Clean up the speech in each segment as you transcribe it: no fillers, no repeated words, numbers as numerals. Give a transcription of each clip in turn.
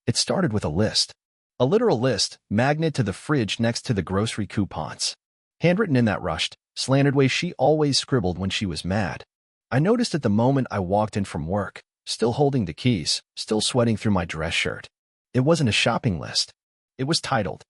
It started with a list. A literal list, magnet to the fridge next to the grocery coupons. Handwritten in that rushed, slanted way she always scribbled when she was mad. I noticed it the moment I walked in from work, still holding the keys, still sweating through my dress shirt. It wasn't a shopping list. It was titled,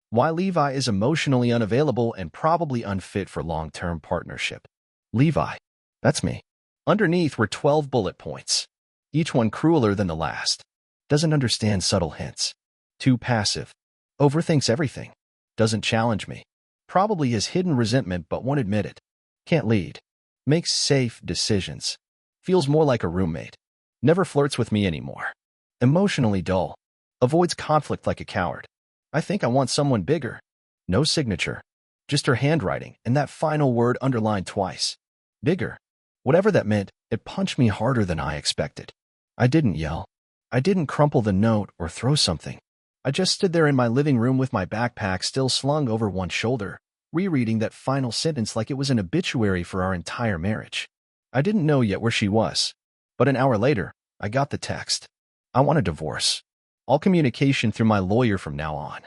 "Why Levi is Emotionally Unavailable and Probably Unfit for Long-Term Partnership." Levi. That's me. Underneath were 12 bullet points, each one crueler than the last. Doesn't understand subtle hints. Too passive. Overthinks everything. Doesn't challenge me. Probably has hidden resentment but won't admit it. Can't lead. Makes safe decisions. Feels more like a roommate. Never flirts with me anymore. Emotionally dull. Avoids conflict like a coward. I think I want someone bigger. No signature. Just her handwriting and that final word underlined twice. Bigger. Whatever that meant, it punched me harder than I expected. I didn't yell. I didn't crumple the note or throw something. I just stood there in my living room with my backpack still slung over one shoulder, rereading that final sentence like it was an obituary for our entire marriage. I didn't know yet where she was, but an hour later, I got the text. I want a divorce. All communication through my lawyer from now on.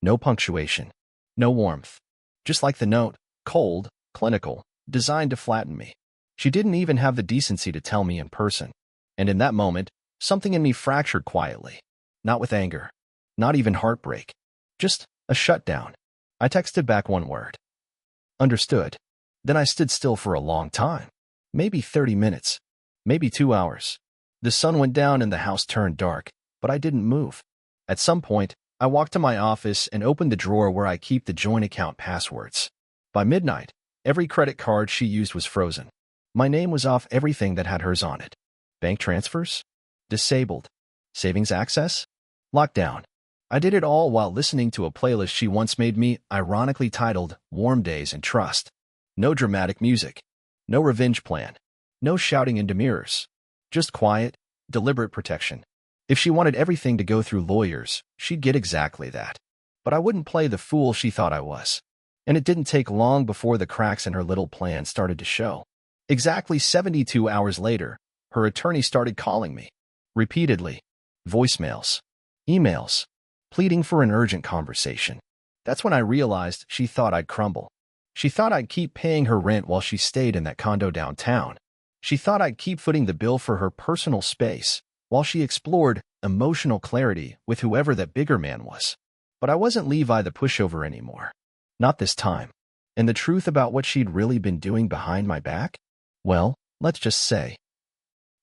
No punctuation. No warmth. Just like the note, cold, clinical, designed to flatten me. She didn't even have the decency to tell me in person. And in that moment, something in me fractured quietly. Not with anger. Not even heartbreak. Just a shutdown. I texted back one word. Understood. Then I stood still for a long time. Maybe 30 minutes. Maybe 2 hours. The sun went down and the house turned dark, but I didn't move. At some point, I walked to my office and opened the drawer where I keep the joint account passwords. By midnight, every credit card she used was frozen. My name was off everything that had hers on it. Bank transfers? Disabled. Savings access? Locked down. I did it all while listening to a playlist she once made me, ironically titled Warm Days and Trust. No dramatic music. No revenge plan. No shouting into mirrors. Just quiet, deliberate protection. If she wanted everything to go through lawyers, she'd get exactly that. But I wouldn't play the fool she thought I was. And it didn't take long before the cracks in her little plan started to show. Exactly 72 hours later, her attorney started calling me. Repeatedly. Voicemails. Emails. Pleading for an urgent conversation. That's when I realized she thought I'd crumble. She thought I'd keep paying her rent while she stayed in that condo downtown. She thought I'd keep footing the bill for her personal space while she explored emotional clarity with whoever that bigger man was. But I wasn't Levi the pushover anymore. Not this time. And the truth about what she'd really been doing behind my back? Well, let's just say,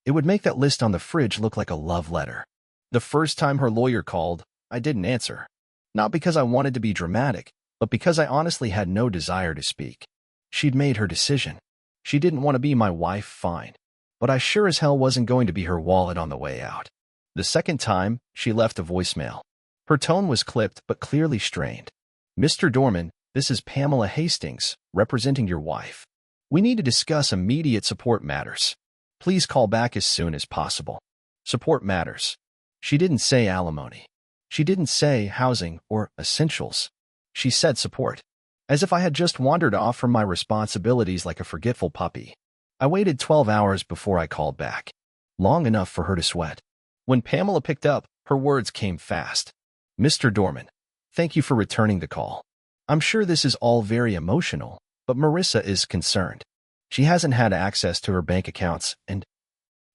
it would make that list on the fridge look like a love letter. The first time her lawyer called, I didn't answer. Not because I wanted to be dramatic, but because I honestly had no desire to speak. She'd made her decision. She didn't want to be my wife, fine. But I sure as hell wasn't going to be her wallet on the way out. The second time, she left a voicemail. Her tone was clipped but clearly strained. "Mr. Dorman, this is Pamela Hastings, representing your wife. We need to discuss immediate support matters. Please call back as soon as possible." Support matters. She didn't say alimony. She didn't say housing or essentials. She said support. As if I had just wandered off from my responsibilities like a forgetful puppy. I waited 12 hours before I called back. Long enough for her to sweat. When Pamela picked up, her words came fast. "Mr. Dorman, thank you for returning the call. I'm sure this is all very emotional, but Marissa is concerned. She hasn't had access to her bank accounts and—"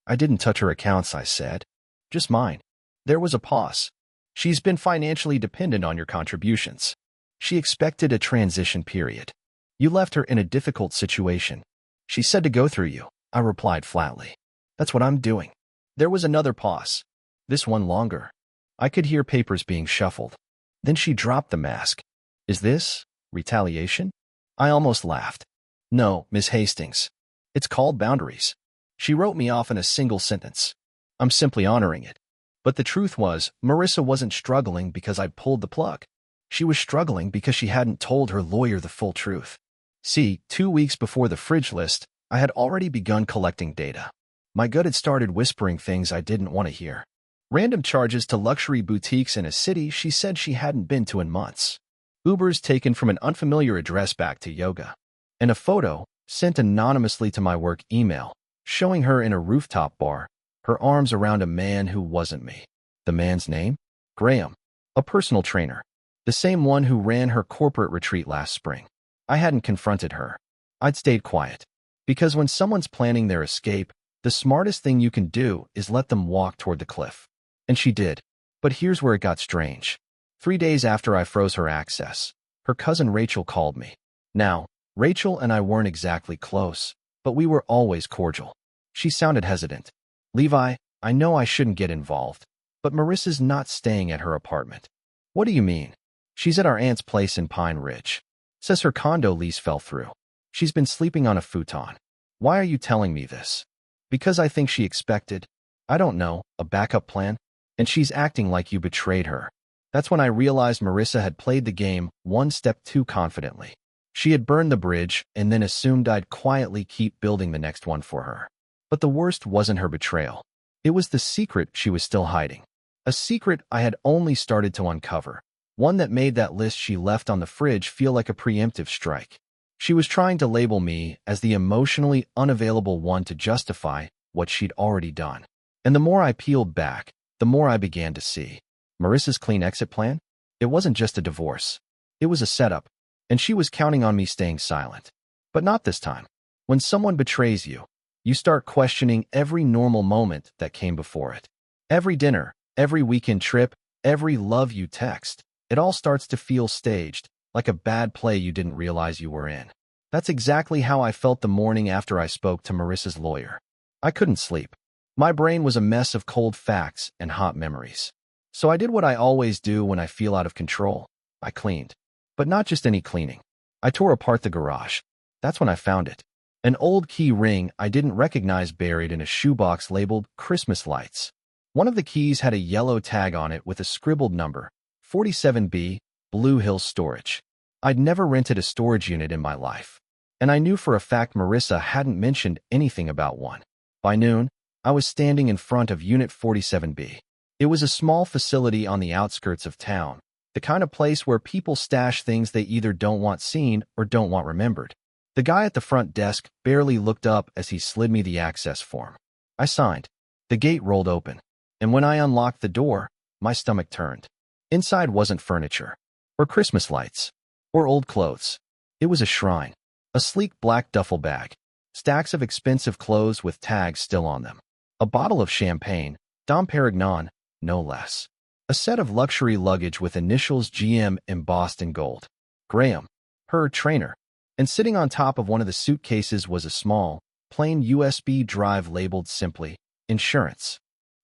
"I didn't touch her accounts," I said. "Just mine." There was a pause. "She's been financially dependent on your contributions. She expected a transition period. You left her in a difficult situation. She said to go through you," I replied flatly. "That's what I'm doing." There was another pause. This one longer. I could hear papers being shuffled. Then she dropped the mask. "Is this retaliation?" I almost laughed. "No, Miss Hastings. It's called boundaries." She wrote me off in a single sentence. I'm simply honoring it. But the truth was, Marissa wasn't struggling because I'd pulled the plug. She was struggling because she hadn't told her lawyer the full truth. See, 2 weeks before the fridge list, I had already begun collecting data. My gut had started whispering things I didn't want to hear. Random charges to luxury boutiques in a city she said she hadn't been to in months. Ubers taken from an unfamiliar address back to yoga. And a photo, sent anonymously to my work email, showing her in a rooftop bar, her arms around a man who wasn't me. The man's name? Graham. A personal trainer. The same one who ran her corporate retreat last spring. I hadn't confronted her. I'd stayed quiet. Because when someone's planning their escape, the smartest thing you can do is let them walk toward the cliff. And she did. But here's where it got strange. 3 days after I froze her access, her cousin Rachel called me. Now, Rachel and I weren't exactly close, but we were always cordial. She sounded hesitant. Levi, I know I shouldn't get involved, but Marissa's not staying at her apartment. What do you mean? She's at our aunt's place in Pine Ridge. Says her condo lease fell through. She's been sleeping on a futon. Why are you telling me this? Because I think she expected, I don't know, a backup plan? And she's acting like you betrayed her. That's when I realized Marissa had played the game one step too confidently. She had burned the bridge and then assumed I'd quietly keep building the next one for her. But the worst wasn't her betrayal. It was the secret she was still hiding. A secret I had only started to uncover. One that made that list she left on the fridge feel like a preemptive strike. She was trying to label me as the emotionally unavailable one to justify what she'd already done. And the more I peeled back, the more I began to see. Marissa's clean exit plan? It wasn't just a divorce. It was a setup, and she was counting on me staying silent. But not this time. When someone betrays you, you start questioning every normal moment that came before it. Every dinner, every weekend trip, every love you text. It all starts to feel staged, like a bad play you didn't realize you were in. That's exactly how I felt the morning after I spoke to Marissa's lawyer. I couldn't sleep. My brain was a mess of cold facts and hot memories. So I did what I always do when I feel out of control. I cleaned. But not just any cleaning. I tore apart the garage. That's when I found it. An old key ring I didn't recognize buried in a shoebox labeled Christmas lights. One of the keys had a yellow tag on it with a scribbled number, 47B, Blue Hills Storage. I'd never rented a storage unit in my life. And I knew for a fact Marissa hadn't mentioned anything about one. By noon, I was standing in front of Unit 47B. It was a small facility on the outskirts of town, the kind of place where people stash things they either don't want seen or don't want remembered. The guy at the front desk barely looked up as he slid me the access form. I signed. The gate rolled open, and when I unlocked the door, my stomach turned. Inside wasn't furniture, or Christmas lights, or old clothes. It was a shrine, a sleek black duffel bag, stacks of expensive clothes with tags still on them, a bottle of champagne, Dom Perignon, no less. A set of luxury luggage with initials GM embossed in gold. Graham, her trainer. And sitting on top of one of the suitcases was a small, plain USB drive labeled simply, Insurance.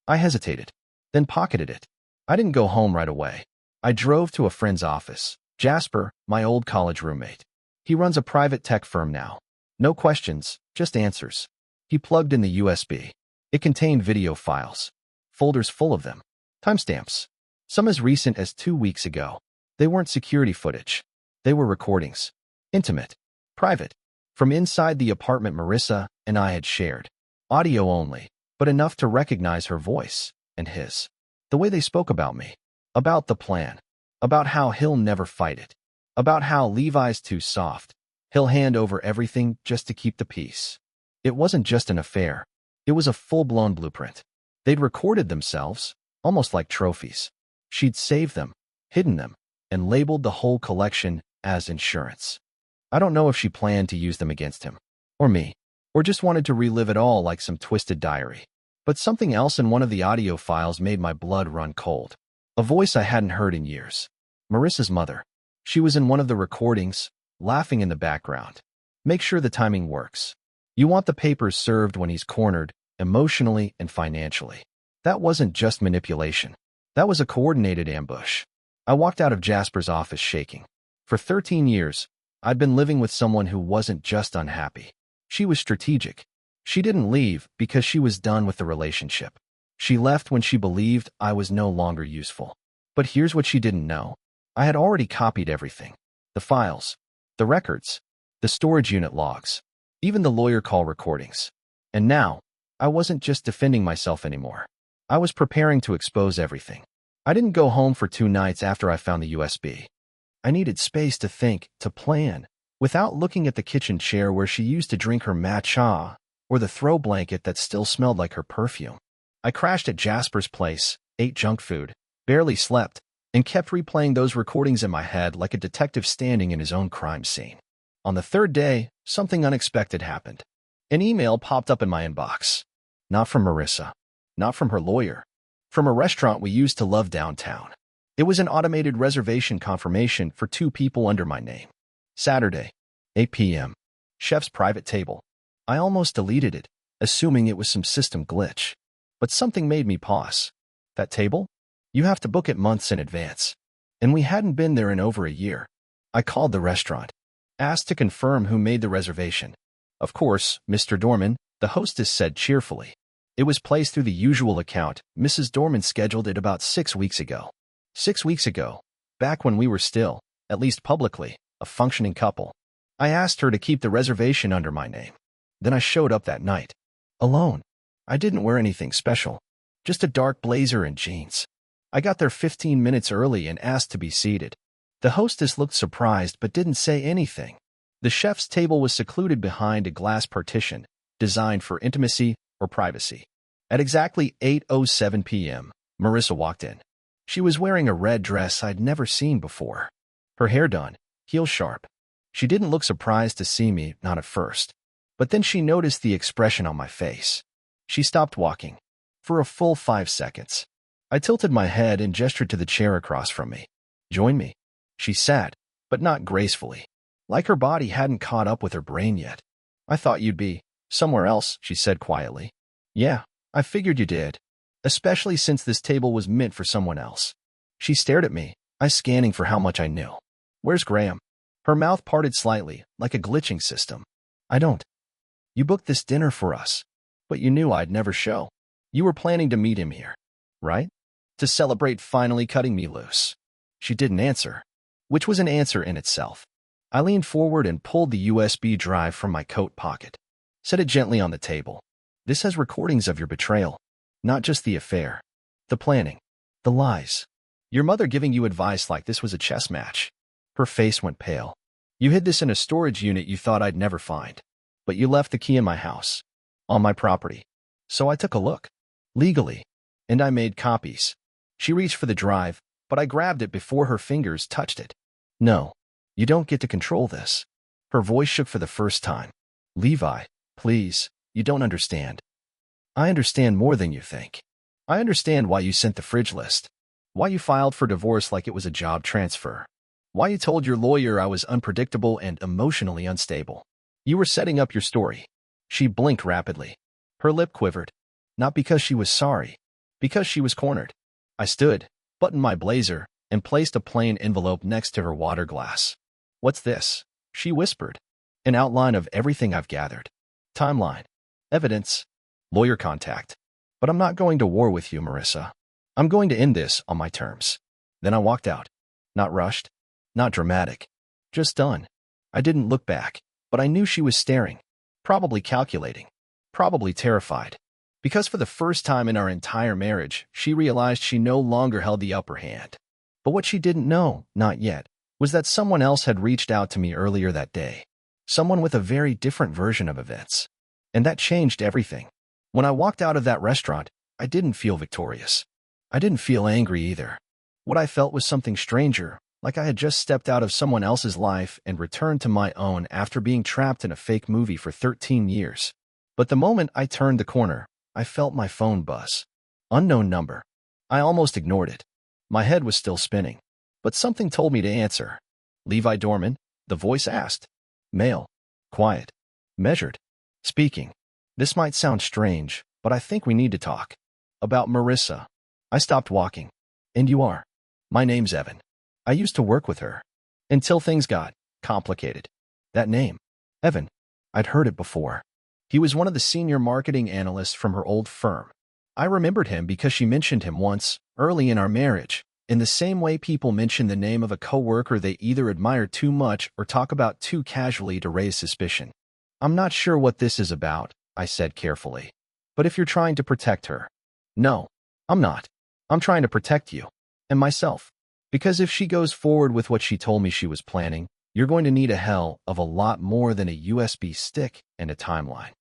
I hesitated, then pocketed it. I didn't go home right away. I drove to a friend's office, Jasper, my old college roommate. He runs a private tech firm now. No questions, just answers. He plugged in the USB. It contained video files. Folders full of them. Timestamps. Some as recent as 2 weeks ago. They weren't security footage. They were recordings. Intimate. Private. From inside the apartment Marissa and I had shared. Audio only, but enough to recognize her voice and his. The way they spoke about me. About the plan. About how he'll never fight it. About how Levi's too soft. He'll hand over everything just to keep the peace. It wasn't just an affair. It was a full-blown blueprint. They'd recorded themselves, almost like trophies. She'd saved them, hidden them, and labeled the whole collection as insurance. I don't know if she planned to use them against him, or me, or just wanted to relive it all like some twisted diary. But something else in one of the audio files made my blood run cold. A voice I hadn't heard in years. Marissa's mother. She was in one of the recordings, laughing in the background. Make sure the timing works. You want the papers served when he's cornered, emotionally and financially. That wasn't just manipulation. That was a coordinated ambush. I walked out of Jasper's office shaking. For 13 years, I'd been living with someone who wasn't just unhappy. She was strategic. She didn't leave because she was done with the relationship. She left when she believed I was no longer useful. But here's what she didn't know. I had already copied everything. The files, the records, the storage unit logs, even the lawyer call recordings. And now, I wasn't just defending myself anymore. I was preparing to expose everything. I didn't go home for 2 nights after I found the USB. I needed space to think, to plan, without looking at the kitchen chair where she used to drink her matcha, or the throw blanket that still smelled like her perfume. I crashed at Jasper's place, ate junk food, barely slept, and kept replaying those recordings in my head like a detective standing in his own crime scene. On the third day, something unexpected happened. An email popped up in my inbox. Not from Marissa. Not from her lawyer. From a restaurant we used to love downtown. It was an automated reservation confirmation for 2 people under my name. Saturday, 8 p.m. Chef's private table. I almost deleted it, assuming it was some system glitch. But something made me pause. That table? You have to book it months in advance. And we hadn't been there in over a year. I called the restaurant. Asked to confirm who made the reservation. Of course, Mr. Dorman, the hostess said cheerfully. It was placed through the usual account. Mrs. Dorman scheduled it about 6 weeks ago. 6 weeks ago, back when we were still, at least publicly, a functioning couple. I asked her to keep the reservation under my name. Then I showed up that night. Alone. I didn't wear anything special. Just a dark blazer and jeans. I got there 15 minutes early and asked to be seated. The hostess looked surprised but didn't say anything. The chef's table was secluded behind a glass partition, designed for intimacy or privacy. At exactly 8:07 p.m., Marissa walked in. She was wearing a red dress I'd never seen before. Her hair done, heels sharp. She didn't look surprised to see me, not at first. But then she noticed the expression on my face. She stopped walking. For a full 5 seconds. I tilted my head and gestured to the chair across from me. Join me. She sat, but not gracefully. Like her body hadn't caught up with her brain yet. I thought you'd be somewhere else, she said quietly. Yeah, I figured you did. Especially since this table was meant for someone else. She stared at me, eyes scanning for how much I knew. Where's Graham? Her mouth parted slightly, like a glitching system. I don't. You booked this dinner for us. But you knew I'd never show. You were planning to meet him here, right? To celebrate finally cutting me loose. She didn't answer, which was an answer in itself. I leaned forward and pulled the USB drive from my coat pocket. Set it gently on the table. This has recordings of your betrayal. Not just the affair. The planning. The lies. Your mother giving you advice like this was a chess match. Her face went pale. You hid this in a storage unit you thought I'd never find. But you left the key in my house. On my property. So I took a look. Legally. And I made copies. She reached for the drive, but I grabbed it before her fingers touched it. No. You don't get to control this. Her voice shook for the first time. Levi, please, you don't understand. I understand more than you think. I understand why you sent the fridge list. Why you filed for divorce like it was a job transfer. Why you told your lawyer I was unpredictable and emotionally unstable. You were setting up your story. She blinked rapidly. Her lip quivered. Not because she was sorry. Because she was cornered. I stood, buttoned my blazer, and placed a plain envelope next to her water glass. What's this? She whispered. An outline of everything I've gathered. Timeline. Evidence. Lawyer contact. But I'm not going to war with you, Marissa. I'm going to end this on my terms. Then I walked out. Not rushed. Not dramatic. Just done. I didn't look back, but I knew she was staring. Probably calculating. Probably terrified. Because for the first time in our entire marriage, she realized she no longer held the upper hand. But what she didn't know, not yet, was that someone else had reached out to me earlier that day. Someone with a very different version of events. And that changed everything. When I walked out of that restaurant, I didn't feel victorious. I didn't feel angry either. What I felt was something stranger, like I had just stepped out of someone else's life and returned to my own after being trapped in a fake movie for 13 years. But the moment I turned the corner, I felt my phone buzz. Unknown number. I almost ignored it. My head was still spinning. But something told me to answer. Levi Dorman, the voice asked. Male. Quiet. Measured. Speaking. This might sound strange, but I think we need to talk. About Marissa. I stopped walking. And you are. My name's Evan. I used to work with her. Until things got complicated. That name. Evan. I'd heard it before. He was one of the senior marketing analysts from her old firm. I remembered him because she mentioned him once, early in our marriage, in the same way people mention the name of a coworker they either admire too much or talk about too casually to raise suspicion. I'm not sure what this is about, I said carefully. But if you're trying to protect her. No, I'm not. I'm trying to protect you. And myself. Because if she goes forward with what she told me she was planning, you're going to need a hell of a lot more than a USB stick and a timeline.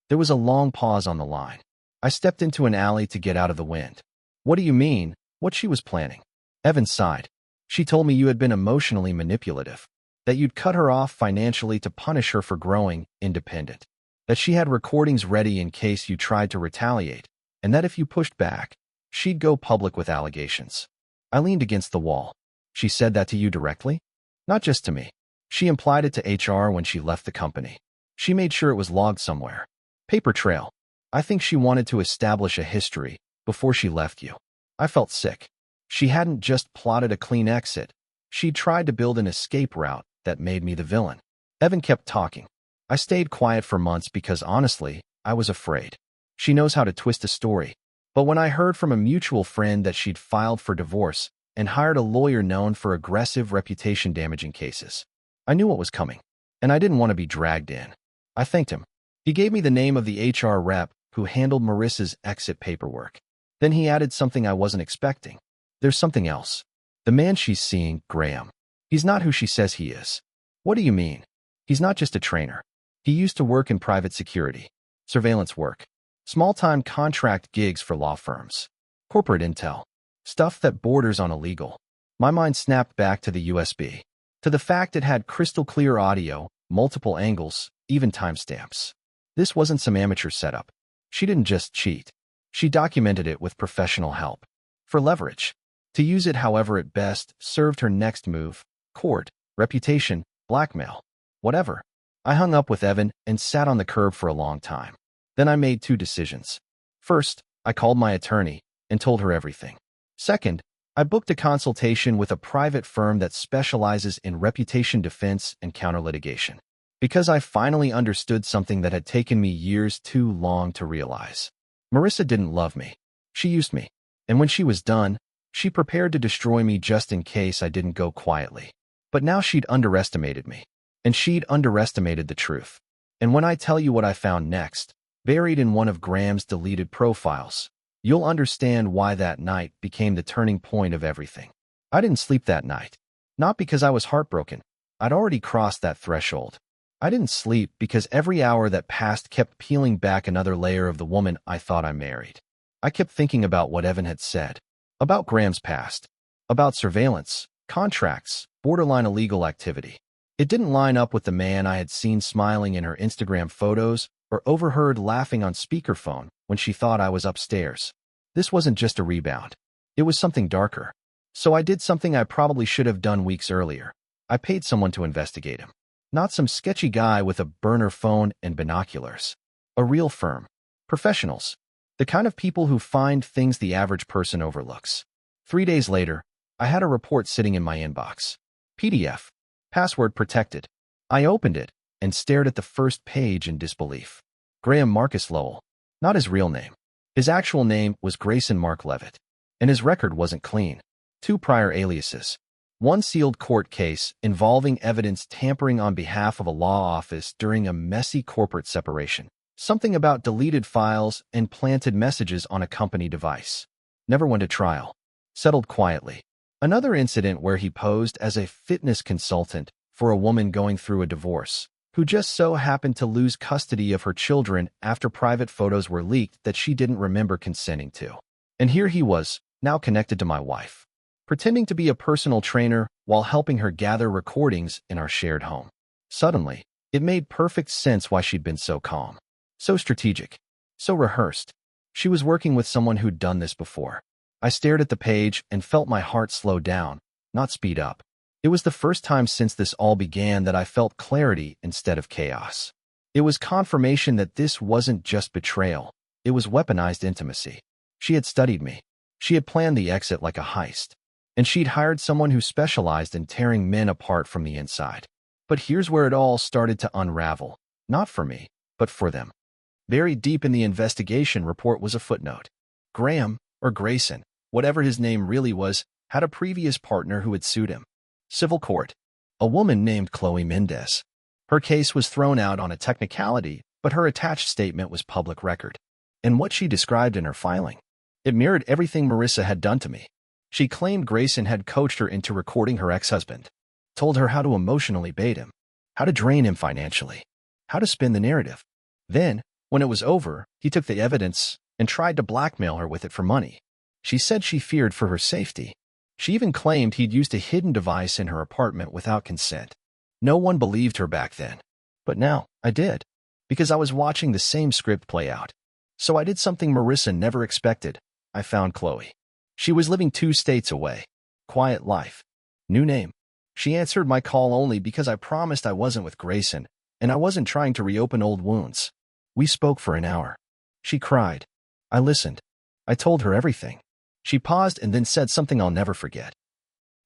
There was a long pause on the line. I stepped into an alley to get out of the wind. What do you mean? What she was planning? Evan sighed. She told me you had been emotionally manipulative, that you'd cut her off financially to punish her for growing independent, that she had recordings ready in case you tried to retaliate, and that if you pushed back, she'd go public with allegations. I leaned against the wall. She said that to you directly? Not just to me. She implied it to HR when she left the company. She made sure it was logged somewhere. Paper trail. I think she wanted to establish a history before she left you. I felt sick. She hadn't just plotted a clean exit. She'd tried to build an escape route that made me the villain. Evan kept talking. I stayed quiet for months because honestly, I was afraid. She knows how to twist a story. But when I heard from a mutual friend that she'd filed for divorce and hired a lawyer known for aggressive reputation-damaging cases, I knew what was coming, and I didn't want to be dragged in. I thanked him. He gave me the name of the HR rep who handled Marissa's exit paperwork. Then he added something I wasn't expecting. There's something else. The man she's seeing, Graham. He's not who she says he is. What do you mean? He's not just a trainer. He used to work in private security, surveillance work, small-time contract gigs for law firms, corporate intel, stuff that borders on illegal. My mind snapped back to the USB, to the fact it had crystal-clear audio, multiple angles, even timestamps. This wasn't some amateur setup. She didn't just cheat. She documented it with professional help. For leverage. To use it however it best served her next move, court, reputation, blackmail, whatever. I hung up with Evan and sat on the curb for a long time. Then I made two decisions. First, I called my attorney and told her everything. Second, I booked a consultation with a private firm that specializes in reputation defense and counter-litigation, because I finally understood something that had taken me years too long to realize. Marissa didn't love me. She used me. And when she was done, she prepared to destroy me just in case I didn't go quietly. But now she'd underestimated me. And she'd underestimated the truth. And when I tell you what I found next, buried in one of Graham's deleted profiles, you'll understand why that night became the turning point of everything. I didn't sleep that night. Not because I was heartbroken. I'd already crossed that threshold. I didn't sleep because every hour that passed kept peeling back another layer of the woman I thought I married. I kept thinking about what Evan had said. About Graham's past. About surveillance, contracts, borderline illegal activity. It didn't line up with the man I had seen smiling in her Instagram photos or overheard laughing on speakerphone when she thought I was upstairs. This wasn't just a rebound. It was something darker. So I did something I probably should have done weeks earlier. I paid someone to investigate him. Not some sketchy guy with a burner phone and binoculars. A real firm. Professionals. The kind of people who find things the average person overlooks. 3 days later, I had a report sitting in my inbox. PDF. Password protected. I opened it and stared at the first page in disbelief. Graham Marcus Lowell. Not his real name. His actual name was Grayson Mark Levitt. And his record wasn't clean. 2 prior aliases. 1 sealed court case involving evidence tampering on behalf of a law office during a messy corporate separation. Something about deleted files and planted messages on a company device. Never went to trial. Settled quietly. Another incident where he posed as a fitness consultant for a woman going through a divorce, who just so happened to lose custody of her children after private photos were leaked that she didn't remember consenting to. And here he was, now connected to my wife, pretending to be a personal trainer while helping her gather recordings in our shared home. Suddenly, it made perfect sense why she'd been so calm. So strategic. So rehearsed. She was working with someone who'd done this before. I stared at the page and felt my heart slow down, not speed up. It was the first time since this all began that I felt clarity instead of chaos. It was confirmation that this wasn't just betrayal. It was weaponized intimacy. She had studied me. She had planned the exit like a heist. And she'd hired someone who specialized in tearing men apart from the inside. But here's where it all started to unravel. Not for me, but for them. Buried deep in the investigation report was a footnote. Graham, or Grayson, whatever his name really was, had a previous partner who had sued him. Civil court. A woman named Chloe Mendez. Her case was thrown out on a technicality, but her attached statement was public record. And what she described in her filing, it mirrored everything Marissa had done to me. She claimed Grayson had coached her into recording her ex-husband, told her how to emotionally bait him, how to drain him financially, how to spin the narrative. Then, when it was over, he took the evidence and tried to blackmail her with it for money. She said she feared for her safety. She even claimed he'd used a hidden device in her apartment without consent. No one believed her back then. But now, I did. Because I was watching the same script play out. So I did something Marissa never expected. I found Chloe. She was living 2 states away. Quiet life. New name. She answered my call only because I promised I wasn't with Grayson, and I wasn't trying to reopen old wounds. We spoke for an hour. She cried. I listened. I told her everything. She paused and then said something I'll never forget.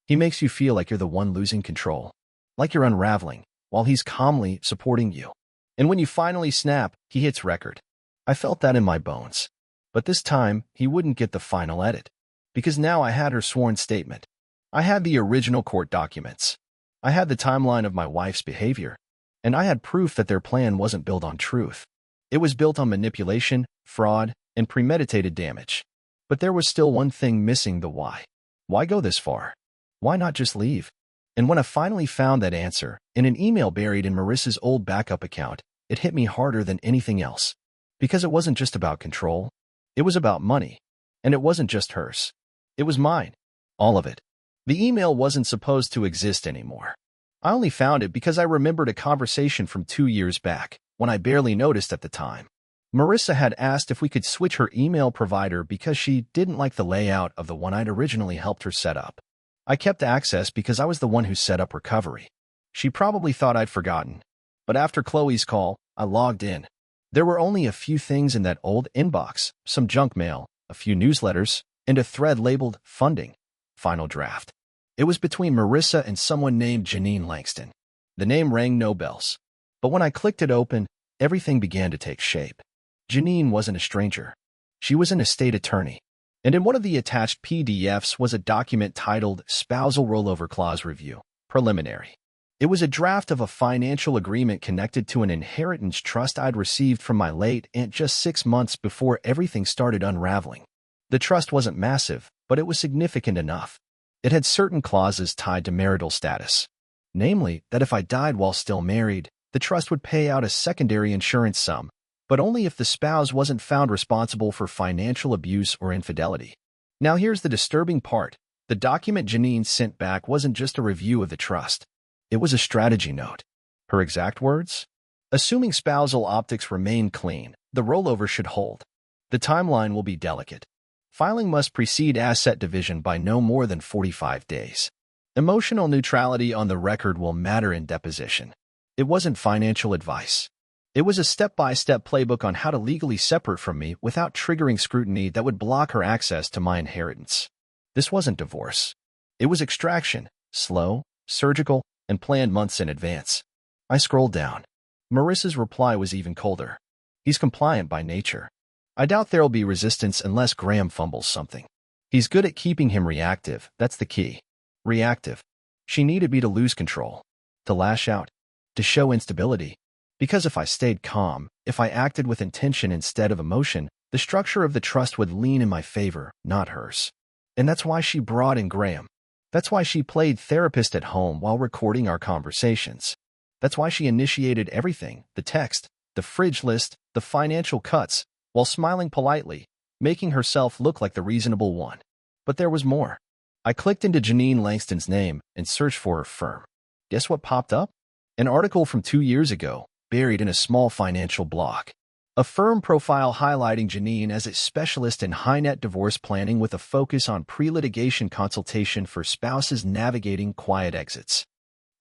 He makes you feel like you're the one losing control. Like you're unraveling, while he's calmly supporting you. And when you finally snap, he hits record. I felt that in my bones. But this time, he wouldn't get the final edit. Because now I had her sworn statement. I had the original court documents. I had the timeline of my wife's behavior. And I had proof that their plan wasn't built on truth. It was built on manipulation, fraud, and premeditated damage. But there was still one thing missing: the why. Why go this far? Why not just leave? And when I finally found that answer, in an email buried in Marissa's old backup account, it hit me harder than anything else. Because it wasn't just about control. It was about money. And it wasn't just hers. It was mine. All of it. The email wasn't supposed to exist anymore. I only found it because I remembered a conversation from 2 years back, when I barely noticed at the time. Marissa had asked if we could switch her email provider because she didn't like the layout of the one I'd originally helped her set up. I kept access because I was the one who set up recovery. She probably thought I'd forgotten. But after Chloe's call, I logged in. There were only a few things in that old inbox: some junk mail, a few newsletters, and a thread labeled Funding. Final draft. It was between Marissa and someone named Janine Langston. The name rang no bells. But when I clicked it open, everything began to take shape. Janine wasn't a stranger. She was an estate attorney. And in one of the attached PDFs was a document titled Spousal Rollover Clause Review, Preliminary. It was a draft of a financial agreement connected to an inheritance trust I'd received from my late aunt just 6 months before everything started unraveling. The trust wasn't massive, but it was significant enough. It had certain clauses tied to marital status. Namely, that if I died while still married, the trust would pay out a secondary insurance sum, but only if the spouse wasn't found responsible for financial abuse or infidelity. Now here's the disturbing part. The document Janine sent back wasn't just a review of the trust. It was a strategy note. Her exact words? Assuming spousal optics remain clean, the rollover should hold. The timeline will be delicate. Filing must precede asset division by no more than 45 days. Emotional neutrality on the record will matter in deposition. It wasn't financial advice. It was a step-by-step playbook on how to legally separate from me without triggering scrutiny that would block her access to my inheritance. This wasn't divorce. It was extraction, slow, surgical, and planned months in advance. I scrolled down. Marissa's reply was even colder. He's compliant by nature. I doubt there'll be resistance unless Graham fumbles something. He's good at keeping him reactive, that's the key. Reactive. She needed me to lose control. To lash out. To show instability. Because if I stayed calm, if I acted with intention instead of emotion, the structure of the trust would lean in my favor, not hers. And that's why she brought in Graham. That's why she played therapist at home while recording our conversations. That's why she initiated everything: the text, the fridge list, the financial cuts, while smiling politely, making herself look like the reasonable one. But there was more. I clicked into Janine Langston's name and searched for her firm. Guess what popped up? An article from 2 years ago, buried in a small financial blog. A firm profile highlighting Janine as a specialist in high-net divorce planning with a focus on pre-litigation consultation for spouses navigating quiet exits.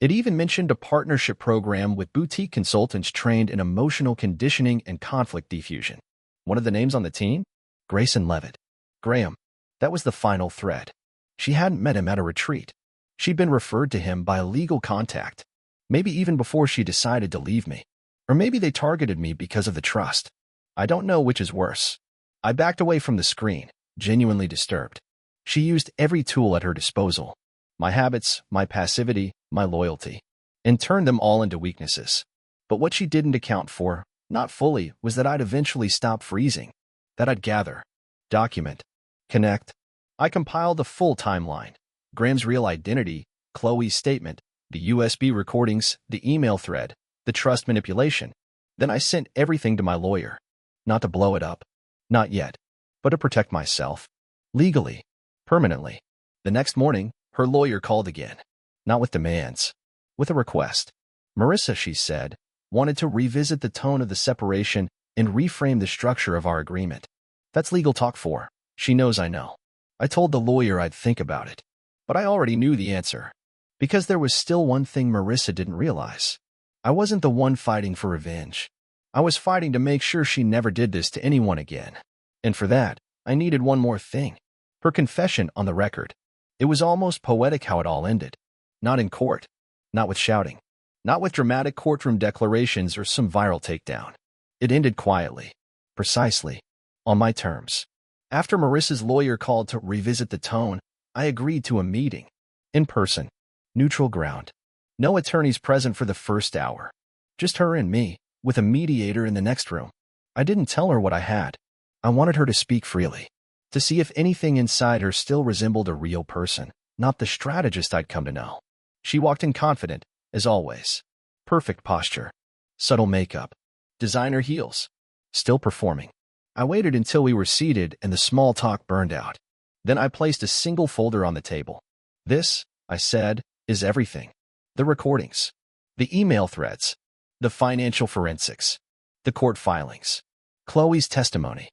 It even mentioned a partnership program with boutique consultants trained in emotional conditioning and conflict diffusion. One of the names on the team? Grayson Levitt. Graham. That was the final thread. She hadn't met him at a retreat. She'd been referred to him by a legal contact. Maybe even before she decided to leave me. Or maybe they targeted me because of the trust. I don't know which is worse. I backed away from the screen, genuinely disturbed. She used every tool at her disposal. My habits, my passivity, my loyalty. And turned them all into weaknesses. But what she didn't account for, not fully, was that I'd eventually stop freezing. That I'd gather, document, connect. I compiled a full timeline. Graham's real identity, Chloe's statement, the USB recordings, the email thread, the trust manipulation. Then I sent everything to my lawyer. Not to blow it up. Not yet. But to protect myself. Legally. Permanently. The next morning, her lawyer called again. Not with demands. With a request. Marissa, she said, wanted to revisit the tone of the separation and reframe the structure of our agreement. That's legal talk for. She knows I know. I told the lawyer I'd think about it. But I already knew the answer. Because there was still one thing Marissa didn't realize. I wasn't the one fighting for revenge. I was fighting to make sure she never did this to anyone again. And for that, I needed one more thing. Her confession on the record. It was almost poetic how it all ended. Not in court. Not with shouting. Not with dramatic courtroom declarations or some viral takedown. It ended quietly. Precisely. On my terms. After Marissa's lawyer called to revisit the tone, I agreed to a meeting. In person. Neutral ground. No attorneys present for the first hour. Just her and me, with a mediator in the next room. I didn't tell her what I had. I wanted her to speak freely. To see if anything inside her still resembled a real person, not the strategist I'd come to know. She walked in confident, as always. Perfect posture. Subtle makeup. Designer heels. Still performing. I waited until we were seated and the small talk burned out. Then I placed a single folder on the table. This, I said, is everything. The recordings. The email threads. The financial forensics. The court filings. Chloe's testimony.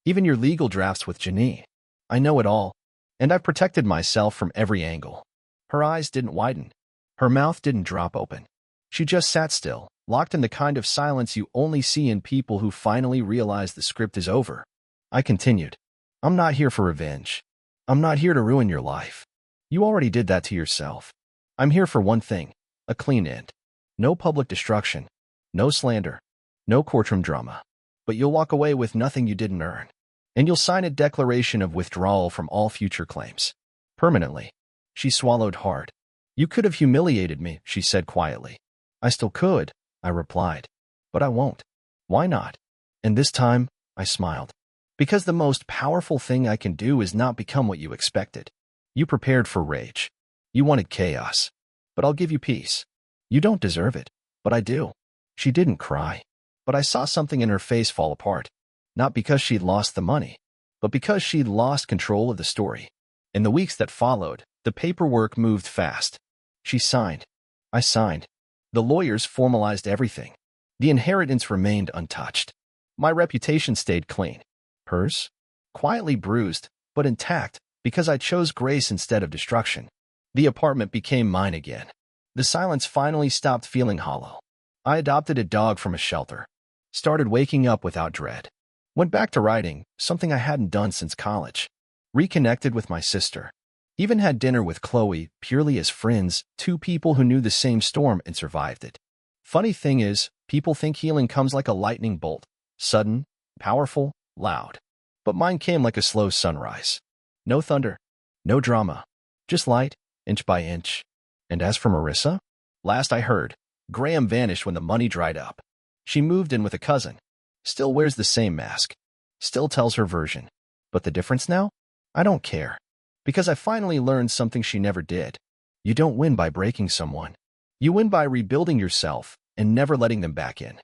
Even your legal drafts with Janine. I know it all. And I've protected myself from every angle. Her eyes didn't widen. Her mouth didn't drop open. She just sat still, locked in the kind of silence you only see in people who finally realize the script is over. I continued. I'm not here for revenge. I'm not here to ruin your life. You already did that to yourself. I'm here for one thing, a clean end. No public destruction. No slander. No courtroom drama. But you'll walk away with nothing you didn't earn. And you'll sign a declaration of withdrawal from all future claims. Permanently. She swallowed hard. You could have humiliated me, she said quietly. I still could, I replied. But I won't. Why not? And this time, I smiled. Because the most powerful thing I can do is not become what you expected. You prepared for rage. You wanted chaos. But I'll give you peace. You don't deserve it, but I do. She didn't cry. But I saw something in her face fall apart. Not because she'd lost the money, but because she'd lost control of the story. In the weeks that followed, the paperwork moved fast. She signed. I signed. The lawyers formalized everything. The inheritance remained untouched. My reputation stayed clean. Hers? Quietly bruised, but intact, because I chose grace instead of destruction. The apartment became mine again. The silence finally stopped feeling hollow. I adopted a dog from a shelter. Started waking up without dread. Went back to writing, something I hadn't done since college. Reconnected with my sister. Even had dinner with Chloe, purely as friends, two people who knew the same storm and survived it. Funny thing is, people think healing comes like a lightning bolt. Sudden, powerful, loud. But mine came like a slow sunrise. No thunder. No drama. Just light, inch by inch. And as for Marissa? Last I heard, Graham vanished when the money dried up. She moved in with a cousin. Still wears the same mask. Still tells her version. But the difference now? I don't care. Because I finally learned something she never did. You don't win by breaking someone. You win by rebuilding yourself and never letting them back in.